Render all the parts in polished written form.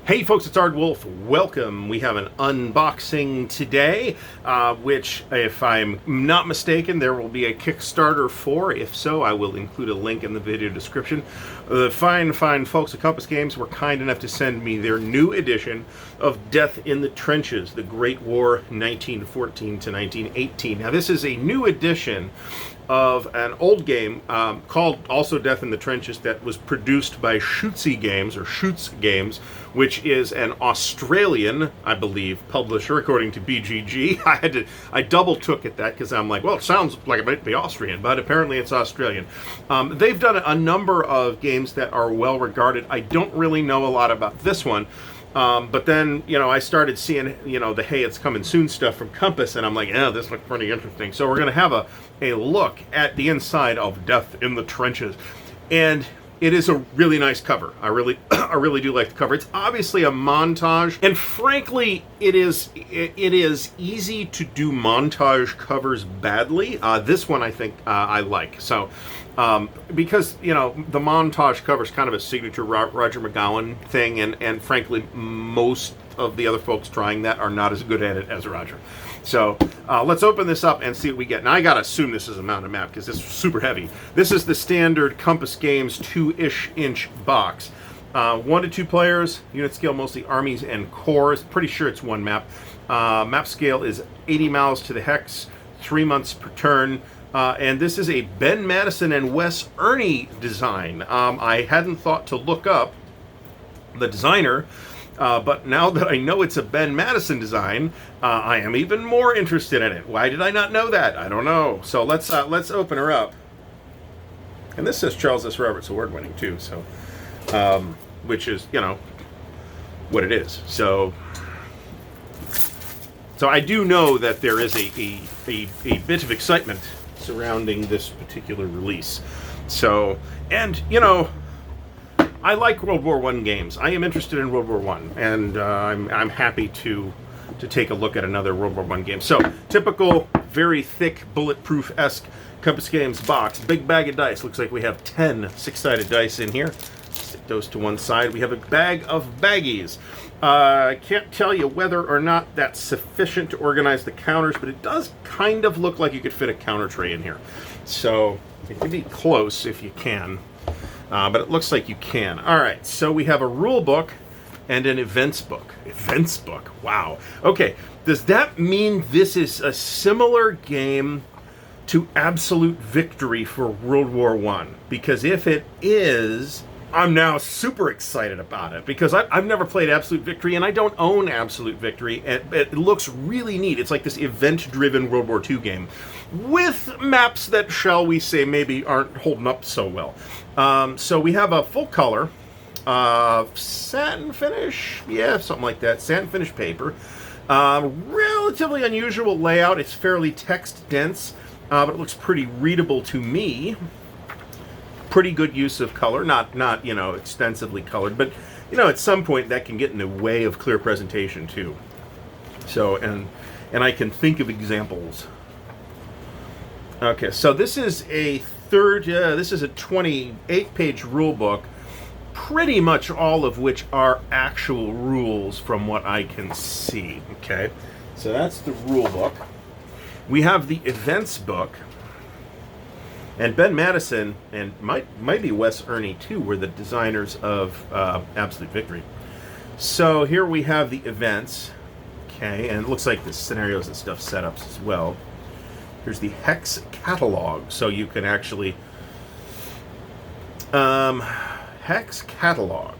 Hey folks, it's Ardwulf. Welcome. We have an unboxing today, which, if I'm not mistaken, there will be a Kickstarter for. If so, I will include a link in the video description. The fine folks at Compass Games were kind enough to send me their new edition of Death in the Trenches, the Great War 1914 to 1918. Now, this is a new edition of an old game called also Death in the Trenches that was produced by Shootsy Games, or Shoots Games, which is an Australian, I believe, publisher, according to BGG. I double took at that because I'm like, well, it sounds like it might be Austrian, but apparently it's Australian. They've done a number of games that are well regarded. I don't really know a lot about this one. But then, I started seeing, the hey, it's coming soon stuff from Compass, and I'm like, yeah, this looks pretty interesting. So we're going to have a look at the inside of Death in the Trenches. And it is a really nice cover. I really do like the cover. It's obviously a montage, and frankly, it is easy to do montage covers badly. This one I think I like. So because the montage cover is kind of a signature Roger McGowan thing, and frankly, most of the other folks trying that are not as good at it as Roger. So let's open this up and see what we get. Now I gotta assume this is a mounted map because this is super heavy. This is the standard Compass Games 2-ish inch box. 1 to 2 players, unit scale mostly armies and corps. Pretty sure it's one map. Map scale is 80 miles to the hex, 3 months per turn. And this is a Ben Madison and Wes Ernie design. I hadn't thought to look up the designer, but now that I know it's a Ben Madison design, I am even more interested in it. Why did I not know that? I don't know. So let's open her up. And this says Charles S. Roberts award-winning too. So, which is what it is. So I do know that there is a bit of excitement surrounding this particular release. So, and I like World War I games. I am interested in World War I, and I'm happy to take a look at another World War I game. So, typical, very thick, bulletproof-esque Compass Games box. Big bag of dice. Looks like we have 10 six-sided dice in here. Stick those to one side. We have a bag of baggies. I can't tell you whether or not that's sufficient to organize the counters, but it does kind of look like you could fit a counter tray in here. So, it can be close if you can. But it looks like you can. All right, so we have a rule book and an events book. Events book, wow. Okay, does that mean this is a similar game to Absolute Victory for World War I? Because if it is, I'm now super excited about it, because I've never played Absolute Victory, and I don't own Absolute Victory, and it looks really neat. It's like this event-driven World War II game with maps that, shall we say, maybe aren't holding up so well. So we have a full color satin finish, yeah, something like that, satin finish paper. Relatively unusual layout. It's fairly text dense, but it looks pretty readable to me. Pretty good use of color, not extensively colored, but at some point that can get in the way of clear presentation too. So and I can think of examples. Okay, so this is a 28-page rule book, pretty much all of which are actual rules from what I can see. Okay, so that's the rule book. We have the events book. And Ben Madison, and might be Wes Ernie too, were the designers of Absolute Victory. So here we have the events, okay, and it looks like the scenarios and stuff setups as well. Here's the hex catalog, so you can actually hex catalog.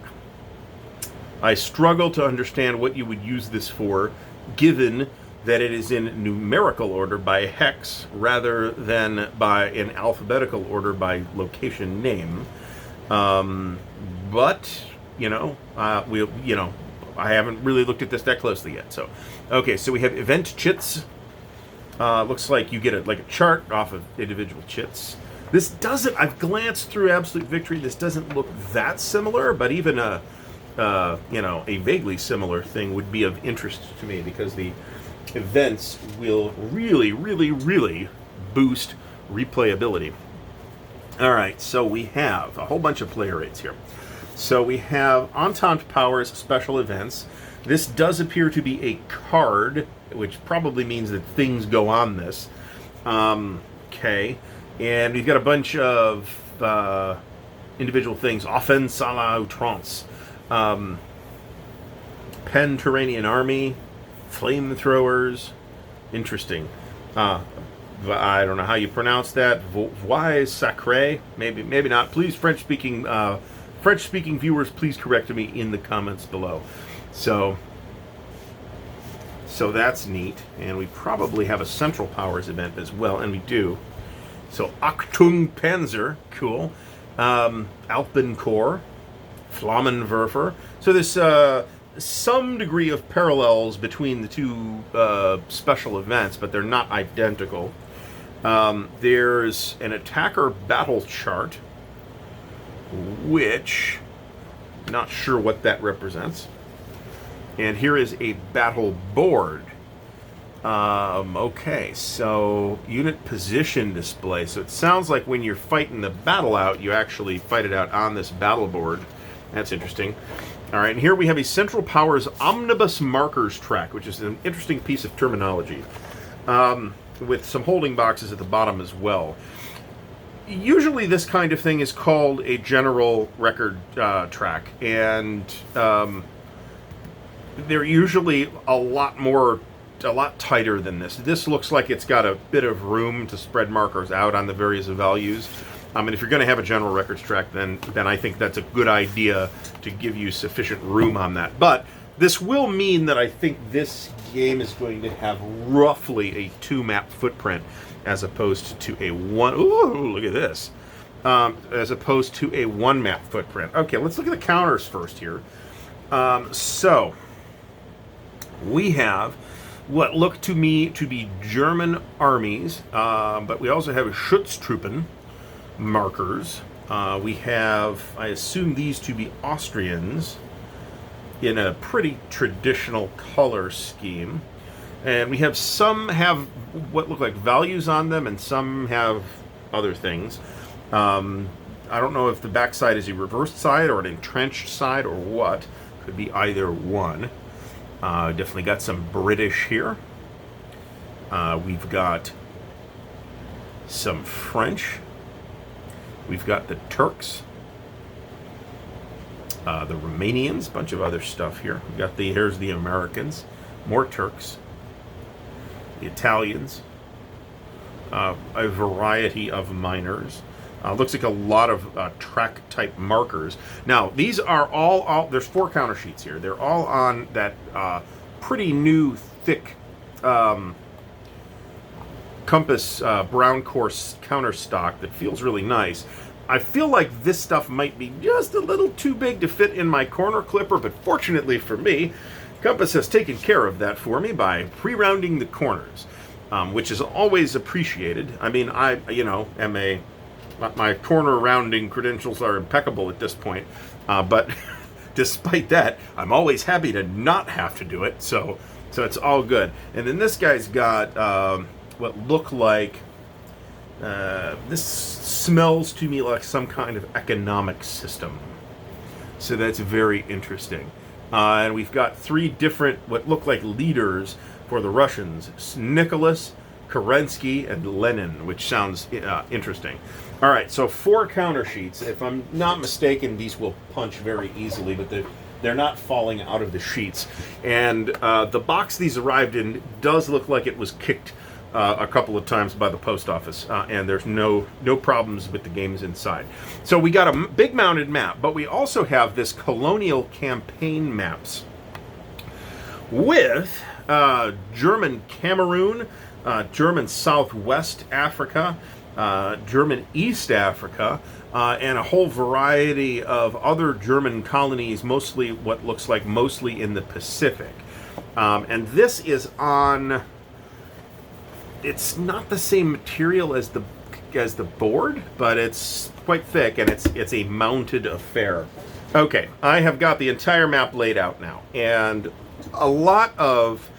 I struggle to understand what you would use this for, given that it is in numerical order by hex rather than in alphabetical order by location name. But I haven't really looked at this that closely yet. So, okay, so we have event chits. Looks like you get a chart off of individual chits. This doesn't. I've glanced through Absolute Victory. This doesn't look that similar, but even a vaguely similar thing would be of interest to me, because the events will really boost replayability. All right, so we have a whole bunch of player rates here. So we have Entente Powers special events. This does appear to be a card, which probably means that things go on this. Okay. And we've got a bunch of individual things. Offense à la outrance. Pan-Turanian Army. Flamethrowers. Interesting. I don't know how you pronounce that. Voix sacré. Maybe not. Please, French-speaking viewers, please correct me in the comments below. So that's neat. And we probably have a Central Powers event as well, and we do. So Achtung Panzer, cool. Alpenkorps, Flammenwerfer. So there's some degree of parallels between the two special events, but they're not identical. There's an attacker battle chart, which not sure what that represents. And here is a battle board. Okay, so unit position display. So it sounds like when you're fighting the battle out, you actually fight it out on this battle board. That's interesting. All right, and here we have a Central Powers Omnibus Markers track, which is an interesting piece of terminology, with some holding boxes at the bottom as well. Usually this kind of thing is called a general record track, and they're usually a lot tighter than this. This looks like it's got a bit of room to spread markers out on the various values. And if you're going to have a general records track, then I think that's a good idea to give you sufficient room on that. But this will mean that I think this game is going to have roughly a 2-map footprint as opposed to a one. Ooh, look at this. As opposed to a 1-map footprint. Okay, let's look at the counters first here. So we have what look to me to be German armies, but we also have Schutztruppen markers. We have, I assume these to be Austrians in a pretty traditional color scheme. And we have some have what look like values on them, and some have other things. I don't know if the backside is a reversed side or an entrenched side or what. Could be either one. Definitely got some British here. We've got some French. We've got the Turks, the Romanians, a bunch of other stuff here. We've got here's the Americans, more Turks, the Italians, a variety of miners. Looks like a lot of track type markers. Now, these are all there's 4 counter sheets here. They're all on that pretty new, thick Compass brown course counter stock that feels really nice. I feel like this stuff might be just a little too big to fit in my corner clipper, but fortunately for me, Compass has taken care of that for me by pre-rounding the corners, which is always appreciated. I mean, I am my corner rounding credentials are impeccable at this point, but despite that, I'm always happy to not have to do it, so it's all good. And then this guy's got what look like, this smells to me like some kind of economic system. So that's very interesting. And we've got 3 different, what look like leaders for the Russians. Nicholas, Kerensky, and Lenin, which sounds interesting. All right, so 4 counter sheets. If I'm not mistaken, these will punch very easily, but they're not falling out of the sheets. And the box these arrived in does look like it was kicked a couple of times by the post office, and there's no problems with the games inside. So we got a big mounted map, but we also have this colonial campaign maps with German Cameroon, German Southwest Africa, German East Africa, and a whole variety of other German colonies, mostly what looks like mostly in the Pacific. And this is on... It's not the same material as the board, but it's quite thick, and it's a mounted affair. Okay, I have got the entire map laid out now, and a lot of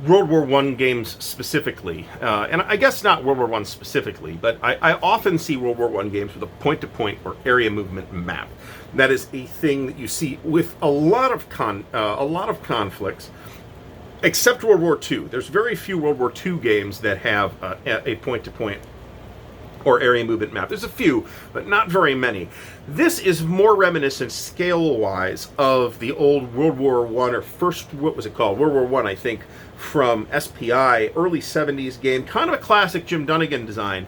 World War I games specifically, and I guess not World War I specifically, but I often see World War I games with a point-to-point or area movement map. That is a thing that you see with a lot of conflicts, except World War II. There's very few World War II games that have a point-to-point or area movement map. There's a few, but not very many. This is more reminiscent scale-wise of the old World War I, or first, what was it called? World War I, I think, from SPI, early 70s game. Kind of a classic Jim Dunnigan design.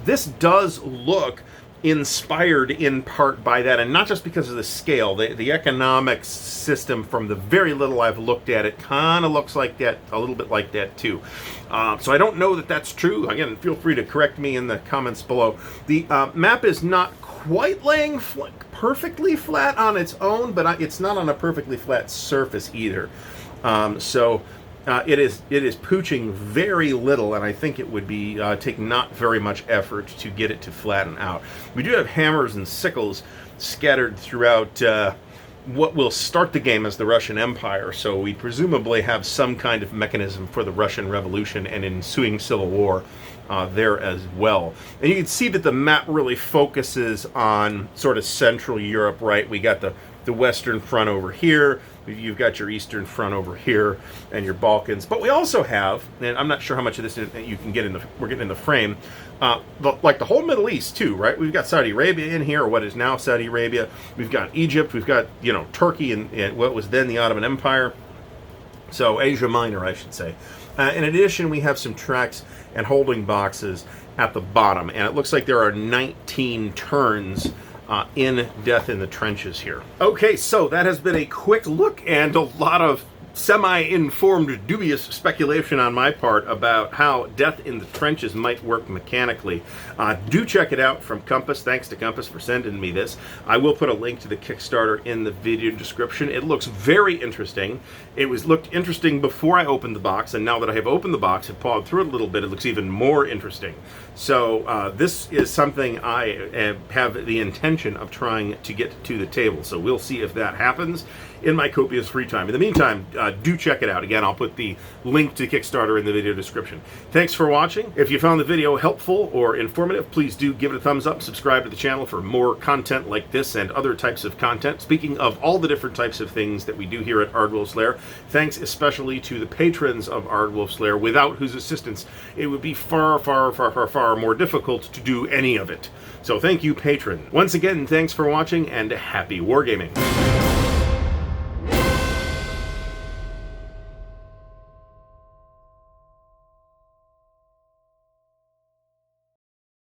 This does look inspired in part by that, and not just because of the scale. The economic system, from the very little I've looked at it, kind of looks like that, a little bit like that too. So I don't know that that's true. Again, feel free to correct me in the comments below. The map is not quite laying perfectly flat on its own, but it's not on a perfectly flat surface either. It is pooching very little, and I think it would be take not very much effort to get it to flatten out. We do have hammers and sickles scattered throughout what will start the game as the Russian Empire, so we presumably have some kind of mechanism for the Russian Revolution and ensuing civil war there as well. And you can see that the map really focuses on sort of Central Europe, right? We got the Western Front over here, you've got your Eastern Front over here, and your Balkans. But we also have, and I'm not sure how much of this you can get in we're getting in the frame, like the whole Middle East too, right? We've got Saudi Arabia in here, or what is now Saudi Arabia. We've got Egypt, we've got, Turkey and what was then the Ottoman Empire. So Asia Minor, I should say. In addition, we have some tracks and holding boxes at the bottom, and it looks like there are 19 turns in Death in the Trenches here. Okay, so that has been a quick look and a lot of semi-informed, dubious speculation on my part about how Death in the Trenches might work mechanically. Do check it out from Compass. Thanks to Compass for sending me this. I will put a link to the Kickstarter in the video description. It looks very interesting. It looked interesting before I opened the box, and now that I have opened the box and pawed through it a little bit, it looks even more interesting. So this is something I have the intention of trying to get to the table. So we'll see if that happens in my copious free time. In the meantime, do check it out. Again, I'll put the link to Kickstarter in the video description. Thanks for watching. If you found the video helpful or informative, please do give it a thumbs up. Subscribe to the channel for more content like this and other types of content. Speaking of all the different types of things that we do here at Ardwulf's Lair, thanks especially to the patrons of Ardwulf's Lair, without whose assistance it would be far, far, far, far, far more difficult to do any of it. So thank you, patron. Once again, thanks for watching, and happy wargaming.